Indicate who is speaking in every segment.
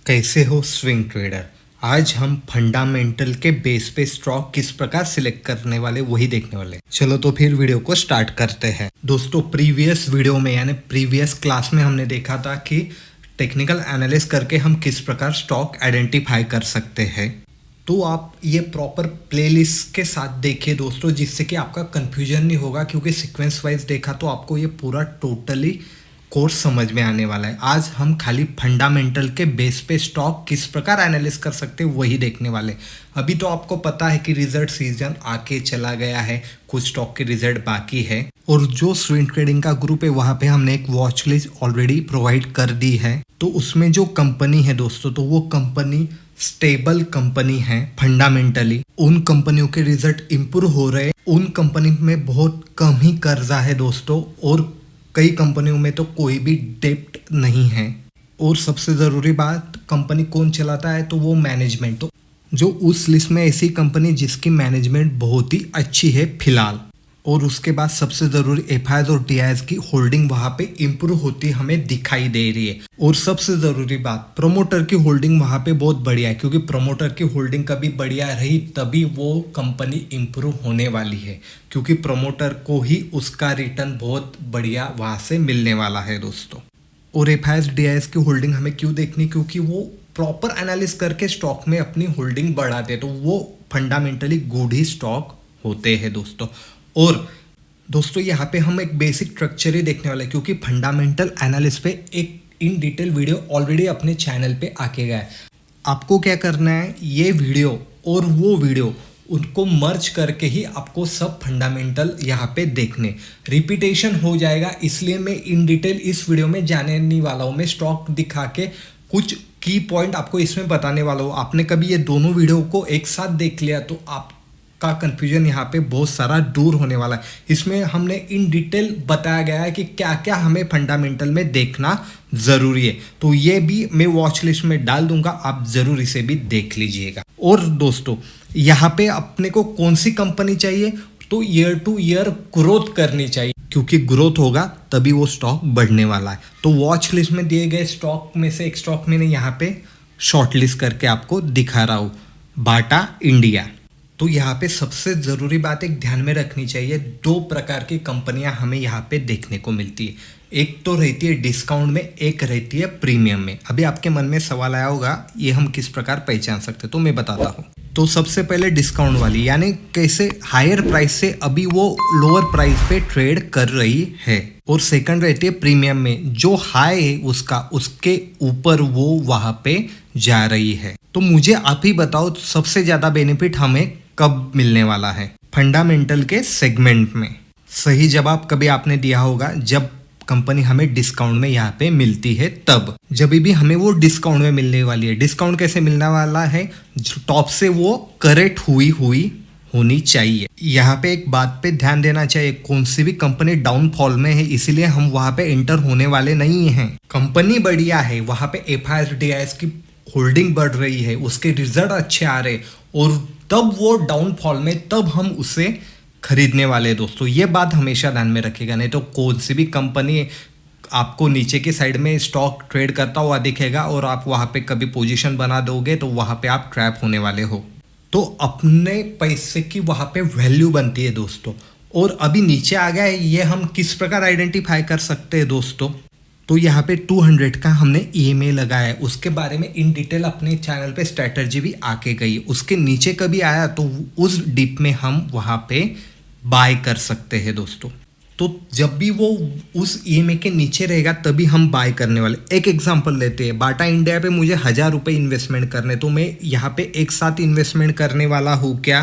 Speaker 1: कैसे हो swing trader. आज हम फंडामेंटल के बेस पे स्टॉक किस प्रकार सिलेक्ट करने वाले वही देखने वाले। चलो तो फिर वीडियो को स्टार्ट करते हैं। दोस्तों प्रीवियस वीडियो में यानी प्रीवियस क्लास में हमने देखा था कि टेक्निकल एनालिसिस करके हम किस प्रकार स्टॉक आइडेंटिफाई कर सकते हैं। तो आप ये प्रॉपर प्लेलिस्ट के साथ देखिए दोस्तों, जिससे कि आपका कंफ्यूजन नहीं होगा, क्योंकि सीक्वेंस वाइज देखा तो आपको ये पूरा टोटली कोर्स समझ में आने वाला है। आज हम खाली फंडामेंटल के बेस पे स्टॉक किस प्रकार एनालिस कर सकते हैं वही देखने वाले। अभी तो आपको पता है कि रिजल्ट सीजन आके चला गया है, कुछ स्टॉक के रिजल्ट बाकी है, और जो स्विंग ट्रेडिंग का ग्रुप है वहाँ पे हमने एक वॉच लिस्ट ऑलरेडी प्रोवाइड कर दी है। तो उसमें जो कंपनी है दोस्तों, तो वो कंपनी स्टेबल कंपनी है फंडामेंटली। उन कंपनियों के रिजल्ट इंप्रूव हो रहे हैं, उन कंपनी में बहुत कम ही कर्जा है दोस्तों, और कई कंपनियों में तो कोई भी डेप्ट नहीं है। और सबसे ज़रूरी बात, कंपनी कौन चलाता है, तो वो मैनेजमेंट। तो जो उस लिस्ट में ऐसी कंपनी जिसकी मैनेजमेंट बहुत ही अच्छी है फिलहाल। और उसके बाद सबसे ज़रूरी एफआईआईज और डीआईएस की होल्डिंग वहाँ पे इम्प्रूव होती हमें दिखाई दे रही है। और सबसे ज़रूरी बात, प्रमोटर की होल्डिंग वहाँ पे बहुत बढ़िया है, क्योंकि प्रमोटर की होल्डिंग कभी बढ़िया रही तभी वो कंपनी इम्प्रूव होने वाली है, क्योंकि प्रमोटर को ही उसका रिटर्न बहुत बढ़िया वहाँ से मिलने वाला है दोस्तों। और एफआईआईज डीआईएस की होल्डिंग हमें क्यों देखनी, क्योंकि वो प्रॉपर एनालिस करके स्टॉक में अपनी होल्डिंग बढ़ाते हैं, तो वो फंडामेंटली गुड ही स्टॉक होते हैं दोस्तों। और दोस्तों यहाँ पे हम एक बेसिक स्ट्रक्चर ही देखने वाले हैं, क्योंकि फंडामेंटल एनालिसिस पे एक इन डिटेल वीडियो ऑलरेडी अपने चैनल पे आके गया है। आपको क्या करना है, ये वीडियो और वो वीडियो उनको मर्ज करके ही आपको सब फंडामेंटल यहाँ पे देखने। रिपीटेशन हो जाएगा, इसलिए मैं इन डिटेल इस वीडियो में जाने नहीं वाला हूँ। मैं स्टॉक दिखा के कुछ की पॉइंट आपको इसमें बताने वाला हूँ। आपने कभी ये दोनों वीडियो को एक साथ देख लिया तो आप का कंफ्यूजन यहाँ पे बहुत सारा दूर होने वाला है। इसमें हमने इन डिटेल बताया गया है कि क्या क्या हमें फंडामेंटल में देखना ज़रूरी है। तो ये भी मैं वॉच लिस्ट में डाल दूंगा, आप ज़रूर इसे भी देख लीजिएगा। और दोस्तों यहाँ पे अपने को कौन सी कंपनी चाहिए, तो ईयर टू ईयर ग्रोथ करनी चाहिए, क्योंकि ग्रोथ होगा तभी वो स्टॉक बढ़ने वाला है। तो वॉच लिस्ट में दिए गए स्टॉक में से एक स्टॉक मैंने यहाँ पे शॉर्ट लिस्ट करके आपको दिखा रहा हूँ, बाटा इंडिया। तो यहाँ पे सबसे ज़रूरी बात एक ध्यान में रखनी चाहिए, दो प्रकार की कंपनियां हमें यहाँ पे देखने को मिलती है। एक तो रहती है डिस्काउंट में, एक रहती है प्रीमियम में। अभी आपके मन में सवाल आया होगा ये हम किस प्रकार पहचान सकते हैं, तो मैं बताता हूँ। तो सबसे पहले डिस्काउंट वाली, यानी कैसे हायर प्राइस से अभी वो लोअर प्राइस पे ट्रेड कर रही है। और सेकंड रहती है प्रीमियम में, जो हाई है उसका उसके ऊपर वो वहाँ पे जा रही है। तो मुझे आप ही बताओ सबसे ज़्यादा बेनिफिट हमें कब मिलने वाला है फंडामेंटल के सेगमेंट में। सही जवाब कभी आपने दिया होगा, जब कंपनी हमें डिस्काउंट में यहाँ पे मिलती है तब। जब भी हमें वो डिस्काउंट में मिलने वाली है, डिस्काउंट कैसे मिलने वाला है, टॉप से वो करेक्ट हुई होनी चाहिए। यहाँ पे एक बात पे ध्यान देना चाहिए, कौन सी भी कंपनी डाउनफॉल में है इसीलिए हम वहाँ पे एंटर होने वाले नहीं हैं। कंपनी बढ़िया है, वहाँ पे एफआईआईज डीआईएस की होल्डिंग बढ़ रही है, उसके रिजल्ट अच्छे आ रहे, और तब वो डाउनफॉल में तब हम उसे खरीदने वाले हैं दोस्तों। ये बात हमेशा ध्यान में रखिएगा, नहीं तो कौन सी भी कंपनी आपको नीचे की साइड में स्टॉक ट्रेड करता हुआ दिखेगा और आप वहाँ पे कभी पोजीशन बना दोगे तो वहाँ पे आप ट्रैप होने वाले हो। तो अपने पैसे की वहाँ पे वैल्यू बनती है दोस्तों। और अभी नीचे आ गया है, ये हम किस प्रकार आइडेंटिफाई कर सकते हैं दोस्तों। तो यहाँ पे 200 का हमने ईएमए लगाया है, उसके बारे में इन डिटेल अपने चैनल पे स्ट्रैटेजी भी आके गई। उसके नीचे कभी आया तो उस डिप में हम वहाँ पे बाय कर सकते हैं दोस्तों। तो जब भी वो उस ईएमए के नीचे रहेगा तभी हम बाय करने वाले। एक एग्जांपल लेते हैं, बाटा इंडिया पे मुझे 1000 रुपये इन्वेस्टमेंट करने, तो मैं यहाँ पे एक साथ इन्वेस्टमेंट करने वाला हूँ क्या,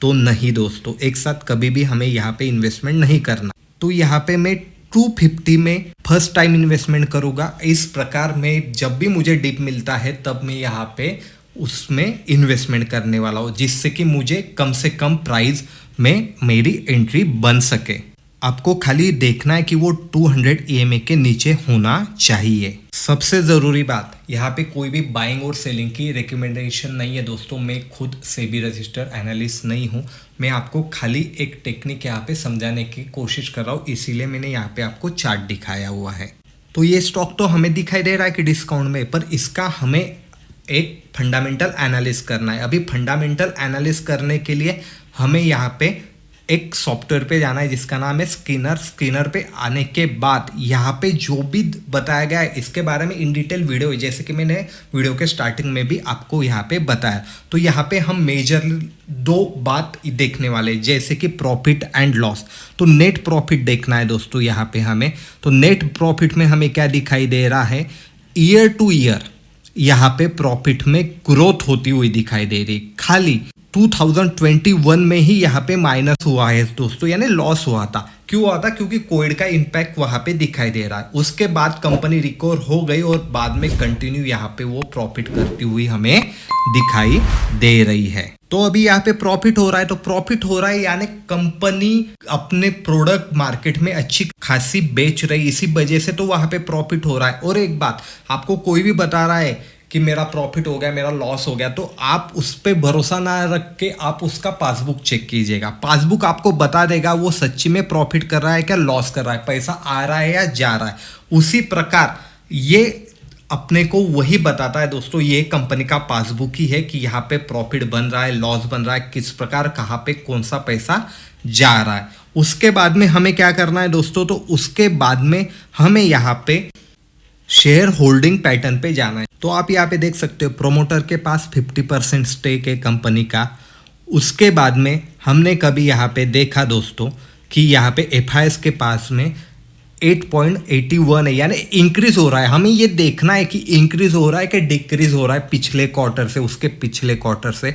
Speaker 1: तो नहीं दोस्तों, एक साथ कभी भी हमें यहाँ पे इन्वेस्टमेंट नहीं करना। तो यहाँ पे मैं 250 में फर्स्ट टाइम इन्वेस्टमेंट करूँगा। इस प्रकार में जब भी मुझे डिप मिलता है तब मैं यहाँ पे उसमें इन्वेस्टमेंट करने वाला हूँ, जिससे कि मुझे कम से कम प्राइस में मेरी एंट्री बन सके। आपको खाली देखना है कि वो 200 ईएमए के नीचे होना चाहिए। सबसे ज़रूरी बात, यहाँ पे कोई भी बाइंग और सेलिंग की रिकमेंडेशन नहीं है दोस्तों। मैं खुद सेबी रजिस्टर एनालिस्ट नहीं हूँ, मैं आपको खाली एक टेक्निक यहाँ पे समझाने की कोशिश कर रहा हूँ, इसीलिए मैंने यहाँ पे आपको चार्ट दिखाया हुआ है। तो ये स्टॉक तो हमें दिखाई दे रहा है कि डिस्काउंट में, पर इसका हमें एक फंडामेंटल एनालिसिस करना है। अभी फंडामेंटल एनालिसिस करने के लिए हमें यहाँ पे एक सॉफ्टवेयर पे जाना है जिसका नाम है स्किनर। स्किनर पे आने के बाद यहाँ पे जो भी बताया गया है इसके बारे में इन डिटेल वीडियो है, जैसे कि मैंने वीडियो के स्टार्टिंग में भी आपको यहाँ पे बताया। तो यहाँ पे हम मेजर दो बात देखने वाले, जैसे कि प्रॉफिट एंड लॉस। तो नेट प्रॉफिट देखना है दोस्तों यहाँ पे हमें। तो नेट प्रॉफिट में हमें क्या दिखाई दे रहा है, ईयर टू ईयर यहाँ पे प्रॉफिट में ग्रोथ होती हुई दिखाई दे रही। खाली 2021 में ही यहाँ पे माइनस हुआ है दोस्तों, यानी लॉस हुआ था। क्यों हुआ था, क्योंकि कोविड का इम्पैक्ट वहाँ पे दिखाई दे रहा है। उसके बाद कंपनी रिकवर हो गई और बाद में कंटिन्यू यहाँ पे वो प्रॉफिट करती हुई हमें दिखाई दे रही है। तो अभी यहाँ पे प्रॉफिट हो रहा है, तो प्रॉफिट हो रहा है यानी कंपनी अपने प्रोडक्ट मार्केट में अच्छी खासी बेच रही, इसी वजह से तो वहाँ पे प्रॉफिट हो रहा है। और एक बात, आपको कोई भी बता रहा है कि मेरा प्रॉफिट हो गया, मेरा लॉस हो गया, तो आप उस पर भरोसा ना रख के आप उसका पासबुक चेक कीजिएगा। पासबुक आपको बता देगा वो सच्ची में प्रॉफिट कर रहा है क्या लॉस कर रहा है, पैसा आ रहा है या जा रहा है। उसी प्रकार ये अपने को वही बताता है दोस्तों, ये कंपनी का पासबुक ही है कि यहाँ पे प्रॉफिट बन रहा है, लॉस बन रहा है, किस प्रकार कहाँ पे कौन सा पैसा जा रहा है। उसके बाद में हमें क्या करना है दोस्तों, तो उसके बाद में हमें यहाँ पे शेयर होल्डिंग पैटर्न पे जाना है। तो आप यहाँ पे देख सकते हो प्रोमोटर के पास 50% स्टेक है कंपनी का। उसके बाद में हमने कभी यहाँ पे देखा दोस्तों कि यहाँ पे एफआईएस के पास में 8.81 है, यानी इंक्रीज हो रहा है। हमें ये देखना है कि इंक्रीज हो रहा है कि डिक्रीज हो रहा है पिछले क्वार्टर से, उसके पिछले क्वार्टर से।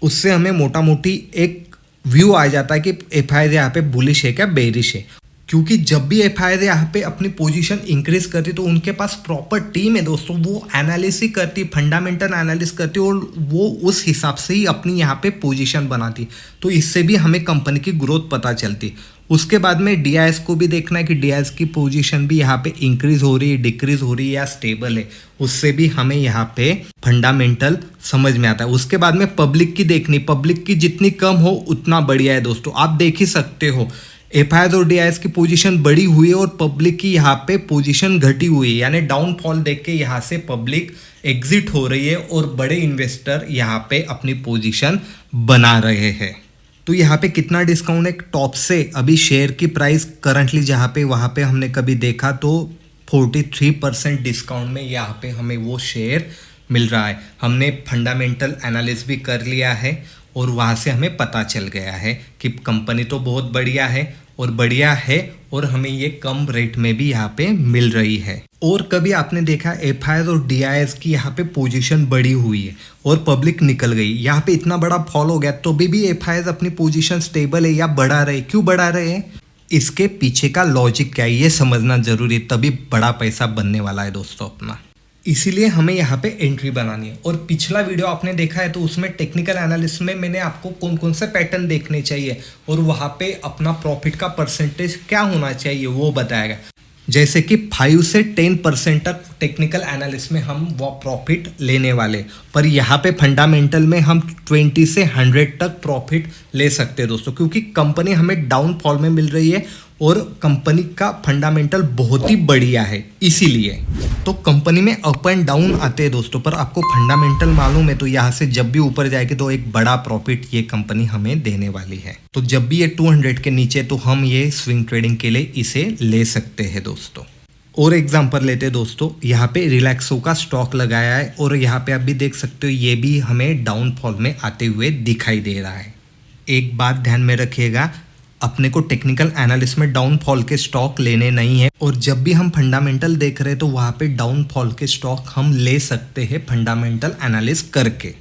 Speaker 1: उससे हमें मोटा मोटी एक व्यू आ जाता है कि एफआईआई यहाँ पे बुलिश है क्या बेरिश है। क्योंकि जब भी एफआईआई यहाँ पे अपनी पोजीशन इंक्रीज करती तो उनके पास प्रॉपर टीम है दोस्तों, वो एनालिसिस करती, फंडामेंटल एनालिसिस करती और वो उस हिसाब से ही अपनी यहाँ पे पोजीशन बनाती। तो इससे भी हमें कंपनी की ग्रोथ पता चलती। उसके बाद में डीआईएस को भी देखना है कि डीआईएस की पोजीशन भी यहाँ पे इंक्रीज हो रही है, डिक्रीज हो रही है या स्टेबल है। उससे भी हमें यहाँ पे फंडामेंटल समझ में आता है। उसके बाद में पब्लिक की देखनी, पब्लिक की जितनी कम हो उतना बढ़िया है दोस्तों। आप देख ही सकते हो एफआईआई और डीआईएस की पोजीशन बढ़ी हुई है और पब्लिक की यहाँ पे पोजीशन घटी हुई है, यानी डाउनफॉल देख के यहाँ से पब्लिक एग्जिट हो रही है और बड़े इन्वेस्टर यहाँ पे अपनी पोजीशन बना रहे हैं। तो यहाँ पे कितना डिस्काउंट है टॉप से, अभी शेयर की प्राइस करंटली जहाँ पे वहाँ पे हमने कभी देखा तो 43% डिस्काउंट में यहाँ पे हमें वो शेयर मिल रहा है। हमने फंडामेंटल एनालिसिस भी कर लिया है और वहाँ से हमें पता चल गया है कि कंपनी तो बहुत बढ़िया है और हमें ये कम रेट में भी यहाँ पे मिल रही है। और कभी आपने देखा एफआईआई और डीआईएस की यहाँ पे पोजीशन बढ़ी हुई है और पब्लिक निकल गई, यहाँ पे इतना बड़ा फॉल हो गया, तो भी एफआईआई अपनी पोजीशन स्टेबल है या बढ़ा रहे, क्यों बढ़ा रहे हैं, इसके पीछे का लॉजिक क्या है ये समझना जरूरी है, तभी बड़ा पैसा बनने वाला है दोस्तों अपना। इसीलिए हमें यहाँ पे एंट्री बनानी है। और पिछला वीडियो आपने देखा है तो उसमें टेक्निकल एनालिसिस में मैंने आपको कौन कौन से पैटर्न देखने चाहिए और वहाँ पे अपना प्रॉफिट का परसेंटेज क्या होना चाहिए वो बताएगा। जैसे कि 5 से 10% तक टेक्निकल एनालिसिस में हम वो प्रॉफिट लेने वाले, पर यहाँ पे फंडामेंटल में हम 20 से 100 तक प्रॉफिट ले सकते हैं दोस्तों, क्योंकि कंपनी हमें डाउनफॉल में मिल रही है और कंपनी का फंडामेंटल बहुत ही बढ़िया है। इसीलिए तो कंपनी में अप एंड डाउन आते हैं दोस्तों, पर आपको फंडामेंटल मालूम है तो यहाँ से जब भी ऊपर जाएगी तो एक बड़ा प्रॉफिट ये कंपनी हमें देने वाली है। तो जब भी ये 200 के नीचे तो हम ये स्विंग ट्रेडिंग के लिए इसे ले सकते हैं दोस्तों। और एग्जांपल लेते हैं दोस्तों, यहाँ पे रिलैक्सो का स्टॉक लगाया है और यहाँ पे आप भी देख सकते हो ये भी हमें डाउनफॉल में आते हुए दिखाई दे रहा है। एक बात ध्यान में रखिएगा, अपने को टेक्निकल एनालिसिस में डाउनफॉल के स्टॉक लेने नहीं है और जब भी हम फंडामेंटल देख रहे हैं तो वहाँ पे डाउनफॉल के स्टॉक हम ले सकते हैं फंडामेंटल एनालिसिस करके।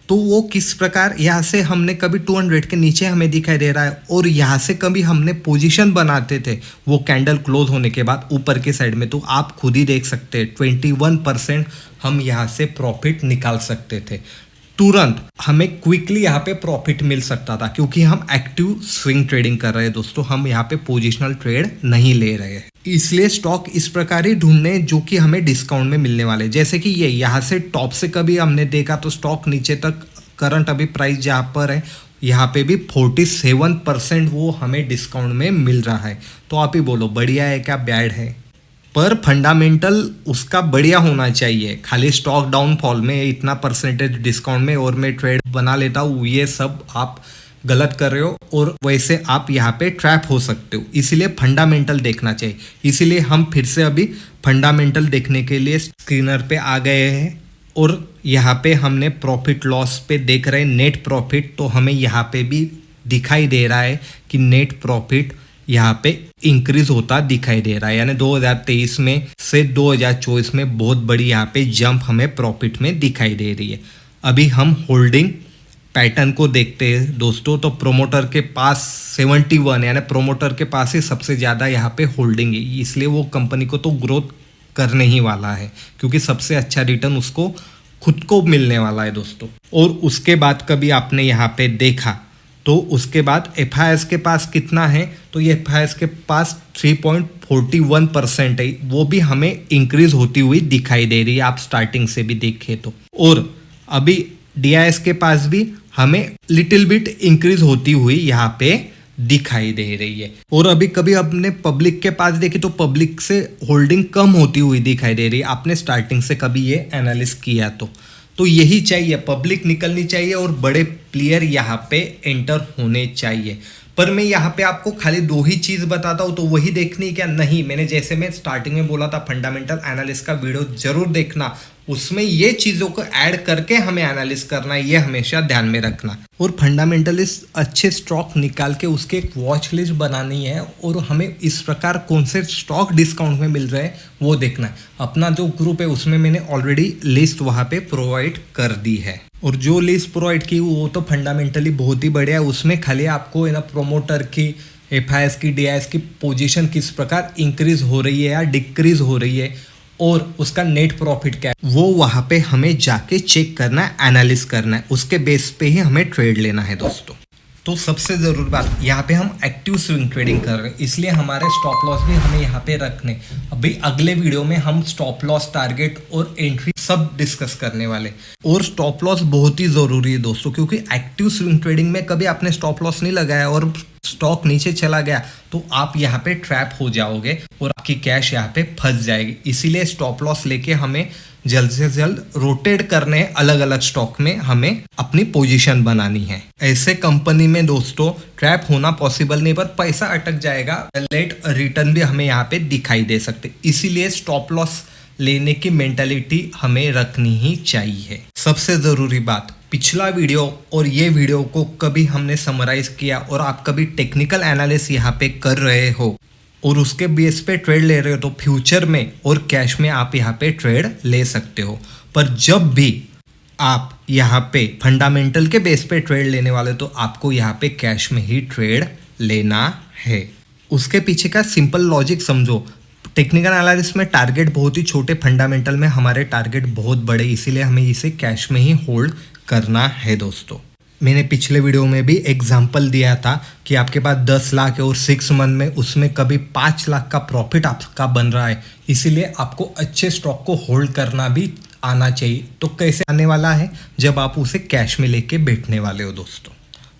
Speaker 1: तो वो किस प्रकार, यहाँ से हमने कभी 200 के नीचे हमें दिखाई दे रहा है और यहाँ से कभी हमने पोजीशन बनाते थे वो कैंडल क्लोज होने के बाद ऊपर के साइड में, तो आप खुद ही देख सकते हैं 21% हम यहाँ से प्रॉफिट निकाल सकते थे। तुरंत हमें क्विकली यहाँ पे प्रॉफिट मिल सकता था क्योंकि हम एक्टिव स्विंग ट्रेडिंग कर रहे हैं दोस्तों, हम यहाँ पे पोजिशनल ट्रेड नहीं ले रहे हैं। इसलिए स्टॉक इस प्रकार ही ढूंढने जो कि हमें डिस्काउंट में मिलने वाले, जैसे कि ये यहाँ से टॉप से कभी हमने देखा तो स्टॉक नीचे तक करंट अभी प्राइस जहाँ पर है यहाँ पे भी 47% वो हमें डिस्काउंट में मिल रहा है। तो आप ही बोलो बढ़िया है क्या बैड है। पर फंडामेंटल उसका बढ़िया होना चाहिए। खाली स्टॉक डाउनफॉल में इतना परसेंटेज डिस्काउंट में और मैं ट्रेड बना लेता हूँ, ये सब आप गलत कर रहे हो और वैसे आप यहाँ पे ट्रैप हो सकते हो। इसीलिए फंडामेंटल देखना चाहिए। इसीलिए हम फिर से अभी फंडामेंटल देखने के लिए स्क्रीनर पे आ गए हैं और यहाँ पे हमने प्रॉफिट लॉस पे देख रहे हैं नेट प्रॉफिट, तो हमें यहाँ पे भी दिखाई दे रहा है कि नेट प्रॉफिट यहाँ पे इंक्रीज होता दिखाई दे रहा है। यानी 2023 में से 2024 में बहुत बड़ी यहाँ पे जंप हमें प्रॉफिट में दिखाई दे रही है। अभी हम होल्डिंग पैटर्न को देखते हैं दोस्तों, तो प्रोमोटर के पास 71 यानी प्रोमोटर के पास ही सबसे ज़्यादा यहाँ पे होल्डिंग है, इसलिए वो कंपनी को तो ग्रोथ करने ही वाला है क्योंकि सबसे अच्छा रिटर्न उसको खुद को मिलने वाला है दोस्तों। और उसके बाद कभी आपने यहाँ पे देखा तो उसके बाद एफआईएस के पास कितना है, तो ये एफआईएस के पास 3.41% है, वो भी हमें इंक्रीज होती हुई दिखाई दे रही है आप स्टार्टिंग से भी देखें तो। और अभी डीआईएस के पास भी हमें लिटिल बिट इंक्रीज होती हुई यहाँ पे दिखाई दे रही है। और अभी कभी आपने पब्लिक के पास देखी तो पब्लिक से होल्डिंग कम होती हुई दिखाई दे रही है, आपने स्टार्टिंग से कभी ये एनालिस किया तो यही चाहिए, पब्लिक निकलनी चाहिए और बड़े प्लेयर यहाँ पे एंटर होने चाहिए। पर मैं यहाँ पे आपको खाली 2 ही चीज़ बताता हूँ, तो वही देखनी क्या नहीं, मैंने जैसे मैं स्टार्टिंग में बोला था फंडामेंटल एनालिस्ट का वीडियो जरूर देखना, उसमें ये चीज़ों को ऐड करके हमें एनालिस करना है, ये हमेशा ध्यान में रखना। और फंडामेंटलिस्ट अच्छे स्टॉक निकाल के उसके एक वॉच लिस्ट बनानी है और हमें इस प्रकार कौन से स्टॉक डिस्काउंट में मिल रहे हैं वो देखना है। अपना जो ग्रुप है उसमें मैंने ऑलरेडी लिस्ट वहाँ पे प्रोवाइड कर दी है और जो लिस्ट प्रोवाइड की वो तो फंडामेंटली बहुत ही बढ़िया है। उसमें खाली आपको है ना प्रोमोटर की, एफआईएस की, डीआईएस की पोजीशन किस प्रकार इंक्रीज हो रही है या डिक्रीज हो रही है और उसका नेट प्रॉफिट क्या है वो वहाँ पे हमें जाके चेक करना है, एनालिस करना है, उसके बेस पे ही हमें ट्रेड लेना है दोस्तों। तो सबसे ज़रूरी बात, यहाँ पे हम एक्टिव स्विंग ट्रेडिंग कर रहे हैं, इसलिए हमारे स्टॉप लॉस भी हमें यहाँ पे रखने। अभी अगले वीडियो में हम स्टॉप लॉस, टारगेट और एंट्री सब डिस्कस करने वाले। और स्टॉप लॉस बहुत ही ज़रूरी है दोस्तों, क्योंकि एक्टिव स्विंग ट्रेडिंग में कभी आपने स्टॉप लॉस नहीं लगाया और स्टॉक नीचे चला गया तो आप यहाँ पे ट्रैप हो जाओगे और आपकी कैश यहाँ पे फंस जाएगी। इसीलिए स्टॉप लॉस लेके हमें जल्द से जल्द रोटेट करने, अलग अलग स्टॉक में हमें अपनी पोजीशन बनानी है। ऐसे कंपनी में दोस्तों ट्रैप होना पॉसिबल नहीं, पर पैसा अटक जाएगा, लेट रिटर्न भी हमें यहाँ पे दिखाई दे सकते। इसीलिए स्टॉप लॉस लेने की मेंटालिटी हमें रखनी ही चाहिए। सबसे ज़रूरी बात, पिछला वीडियो और ये वीडियो को कभी हमने समराइज किया और आप कभी टेक्निकल एनालिसिस यहाँ पे कर रहे हो और उसके बेस पे ट्रेड ले रहे हो तो फ्यूचर में और कैश में आप यहाँ पे ट्रेड ले सकते हो। पर जब भी आप यहाँ पे फंडामेंटल के बेस पे ट्रेड लेने वाले तो आपको यहाँ पे कैश में ही ट्रेड लेना है। उसके पीछे का सिंपल लॉजिक समझो। टेक्निकल एनालिसिस में टारगेट बहुत ही छोटे, फंडामेंटल में हमारे टारगेट बहुत बड़े, इसीलिए हमें इसे कैश में ही होल्ड करना है दोस्तों। मैंने पिछले वीडियो में भी एग्जांपल दिया था कि आपके पास 10 लाख है और 6 मंथ में उसमें कभी 5 लाख का प्रॉफिट आपका बन रहा है, इसीलिए आपको अच्छे स्टॉक को होल्ड करना भी आना चाहिए। तो कैसे आने वाला है, जब आप उसे कैश में लेके बैठने वाले हो दोस्तों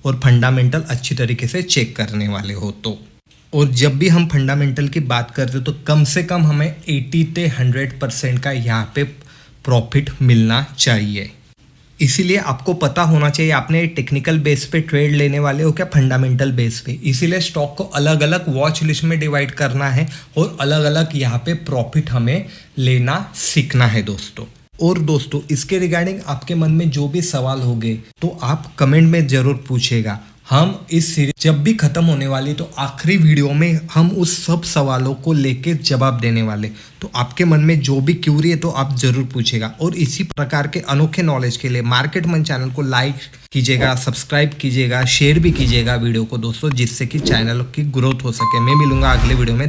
Speaker 1: और फंडामेंटल अच्छी तरीके से चेक करने वाले हो तो। और जब भी हम फंडामेंटल की बात करते हो तो कम से कम हमें 80 से 100% का यहाँ पे प्रॉफिट मिलना चाहिए। इसीलिए आपको पता होना चाहिए आपने टेक्निकल बेस पे ट्रेड लेने वाले हो क्या फंडामेंटल बेस पे। इसीलिए स्टॉक को अलग अलग वॉच लिस्ट में डिवाइड करना है और अलग अलग यहाँ पे प्रॉफिट हमें लेना सीखना है दोस्तों। और दोस्तों इसके रिगार्डिंग आपके मन में जो भी सवाल होंगे तो आप कमेंट में ज़रूर पूछेगा। हम इस सीरीज जब भी खत्म होने वाली तो आखिरी वीडियो में हम उस सब सवालों को लेके जवाब देने वाले। तो आपके मन में जो भी क्यूरी है तो आप जरूर पूछेगा। और इसी प्रकार के अनोखे नॉलेज के लिए मार्केट मंच चैनल को लाइक कीजिएगा, सब्सक्राइब कीजिएगा, शेयर भी कीजिएगा वीडियो को दोस्तों, जिससे कि चैनल की ग्रोथ हो सके। मैं मिलूंगा अगले वीडियो में।